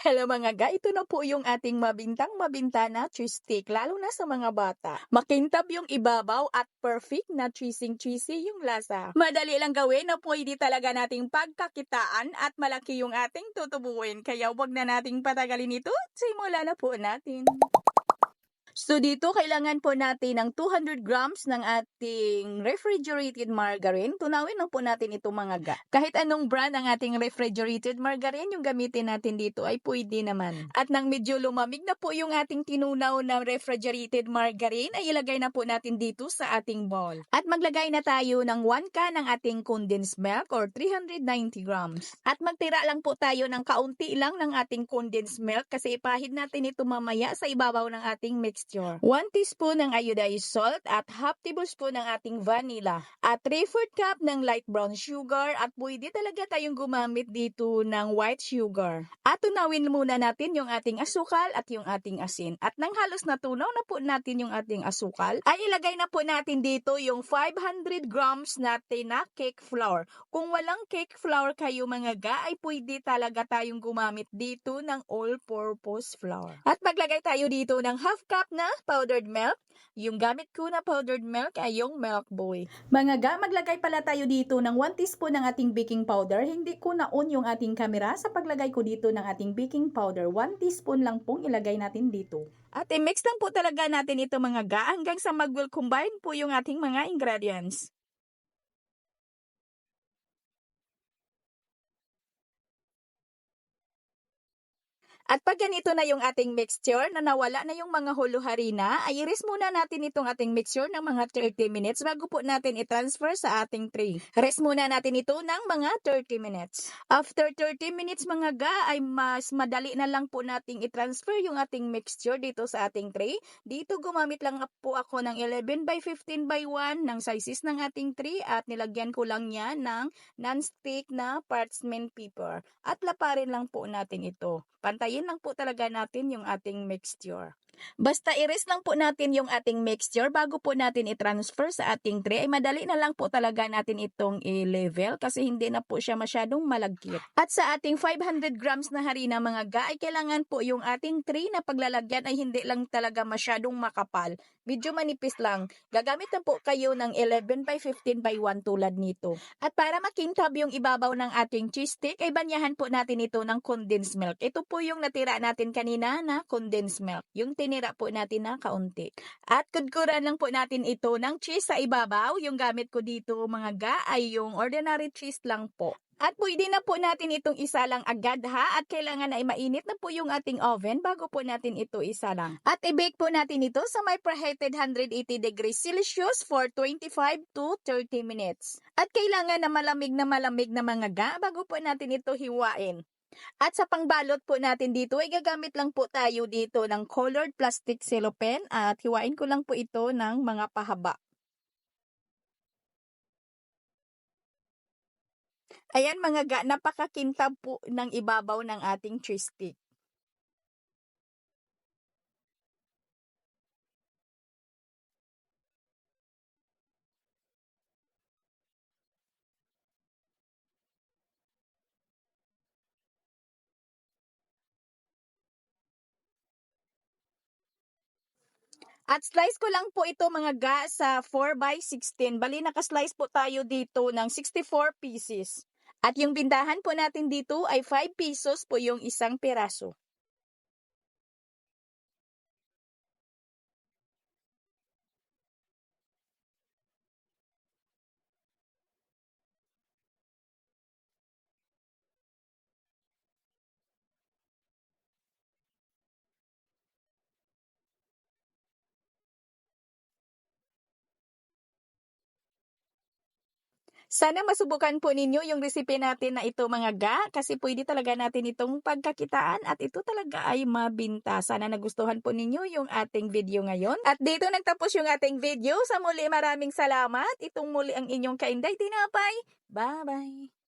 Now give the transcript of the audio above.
Hello mga ga, ito na po yung ating mabintang-mabinta na cheese stick, lalo na sa mga bata. Makintab yung ibabaw at perfect na cheesy yung lasa. Madali lang gawin na pwede talaga nating pagkakitaan at malaki yung ating tutubuin. Kaya wag na nating patagalin ito, simula na po natin. So dito, kailangan po natin ng 200 grams ng ating refrigerated margarine. Tunawin lang po natin ito mga ga. Kahit anong brand ang ating refrigerated margarine, yung gamitin natin dito ay pwede naman. At nang medyo lumamig na po yung ating tinunaw na refrigerated margarine, ay ilagay na po natin dito sa ating bowl. At maglagay na tayo ng 1 can ng ating condensed milk or 390 grams. At magtira lang po tayo ng kaunti lang ng ating condensed milk kasi ipahid natin ito mamaya sa ibabaw ng ating mixture. 1 teaspoon ng iodized salt at half tablespoon ng ating vanilla at 3/4 cup ng light brown sugar at pwede talaga tayong gumamit dito ng white sugar. At tunawin muna natin yung ating asukal at yung ating asin. At nang halos natunaw na po natin yung ating asukal, ay ilagay na po natin dito yung 500 grams natin na cake flour. Kung walang cake flour kayo mga ga, ay pwede talaga tayong gumamit dito ng all-purpose flour. At maglagay tayo dito ng half cup na powdered milk. Yung gamit ko na powdered milk ay yung Milk Boy. Mga ga, maglagay pala tayo dito ng 1 teaspoon ng ating baking powder. Hindi ko na-on yung ating camera sa paglagay ko dito ng ating baking powder. 1 teaspoon lang pong ilagay natin dito. At i-mix lang po talaga natin ito mga ga hanggang sa mag-will combine po yung ating mga ingredients. At pag ganito na yung ating mixture, na nawala na yung mga halo-harina, ay i-rest muna natin itong ating mixture ng mga 30 minutes bago po natin i-transfer sa ating tray. Rest muna natin ito ng mga 30 minutes. After 30 minutes mga ga, ay mas madali na lang po nating i-transfer yung ating mixture dito sa ating tray. Dito gumamit lang po ako ng 11 by 15 by 1 ng sizes ng ating tray at nilagyan ko lang yan ng non-stick na parchment paper. At laparin lang po natin ito. Pantayin lang po talaga natin yung ating mixture. Basta i-rest lang po natin yung ating mixture bago po natin i-transfer sa ating tray. Ay madali na lang po talaga natin itong i-level kasi hindi na po siya masyadong malagkit. At sa ating 500 grams na harina mga ga, ay kailangan po yung ating tray na paglalagyan ay hindi lang talaga masyadong makapal. Medyo manipis lang. Gagamit na po kayo ng 11 by 15 by 1 tulad nito. At para makintab yung ibabaw ng ating cheese stick, ay banyahan po natin ito ng condensed milk. Ito po yung natira natin kanina na condensed milk. Yung tinira po natin na kaunti. At kudkuran lang po natin ito ng cheese sa ibabaw. Yung gamit ko dito mga ga ay yung ordinary cheese lang po. At pwede na po natin itong isa lang agad ha. At kailangan na mainit na po yung ating oven bago po natin ito isa lang. At i-bake po natin ito sa may preheated 180 degrees Celsius for 25 to 30 minutes. At kailangan na malamig na mga ga bago po natin ito hiwain. At sa pangbalot po natin dito, ay gagamit lang po tayo dito ng colored plastic cellophane at hiwain ko lang po ito ng mga pahaba. Ayan mga ga, napakakintab po ng ibabaw ng ating cheese stick. At slice ko lang po ito mga ga sa 4 by 16. Bali nakaslice po tayo dito ng 64 pieces. At yung bintahan po natin dito ay 5 pesos po yung isang piraso. Sana masubukan po ninyo yung recipe natin na ito mga ga kasi pwede talaga natin itong pagkakitaan at ito talaga ay mabinta. Sana nagustuhan po ninyo yung ating video ngayon. At dito nagtapos yung ating video. Sa muli maraming salamat. Itong muli ang inyong Kainday Tinapay. Bye-bye!